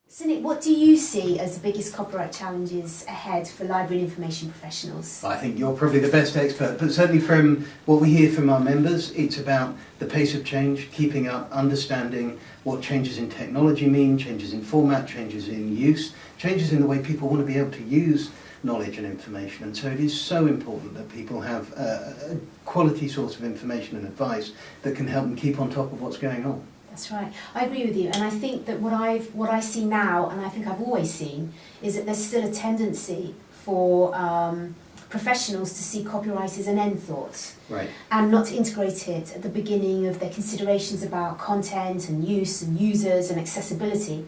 CILIP, what do you see as the biggest copyright challenges ahead for library and information professionals? I think you're probably the best expert, but certainly from what we hear from our members, it's about the pace of change, keeping up, understanding what changes in technology mean, changes in format, changes in use, changes in the way people want to be able to use knowledge and information. And so it is so important that people have a quality source of information and advice that can help them keep on top of what's going on. That's right. I agree with you, and I think that what I see now, and I think I've always seen, is that there's still a tendency for professionals to see copyright as an end thought, right, and not to integrate it at the beginning of their considerations about content and use and users and accessibility.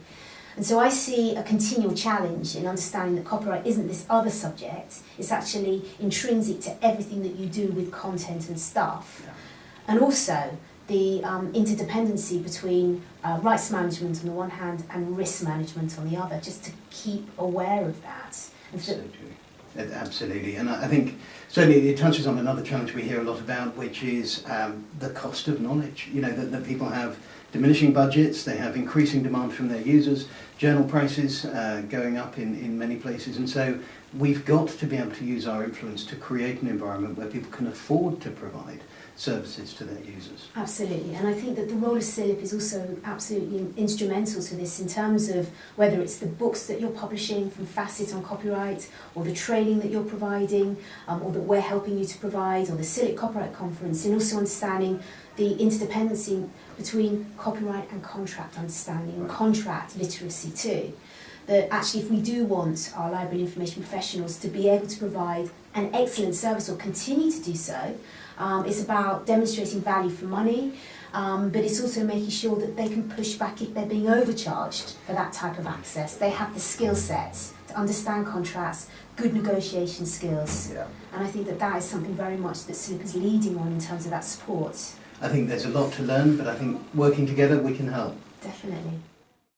And so I see a continual challenge in understanding that copyright isn't this other subject, it's actually intrinsic to everything that you do with content and stuff. Yeah. And also the interdependency between rights management on the one hand and risk management on the other, just to keep aware of that. Absolutely, and I think certainly it touches on another challenge we hear a lot about, which is the cost of knowledge. You know, that people have diminishing budgets, they have increasing demand from their users, journal prices going up in many places, and so we've got to be able to use our influence to create an environment where people can afford to provide services to their users. Absolutely, and I think that the role of CILIP is also absolutely instrumental to this in terms of whether it's the books that you're publishing from Facet on copyright, or the training that you're providing, or that we're helping you to provide, or the CILIP Copyright Conference, and also understanding the interdependency between copyright and contract understanding, and contract literacy too. That actually if we do want our library and information professionals to be able to provide an excellent service or continue to do so, it's about demonstrating value for money, but it's also making sure that they can push back if they're being overcharged for that type of access. They have the skill sets to understand contracts, good negotiation skills, and I think that that is something very much that CILIP is leading on in terms of that support. I think there's a lot to learn, but I think working together we can help. Definitely.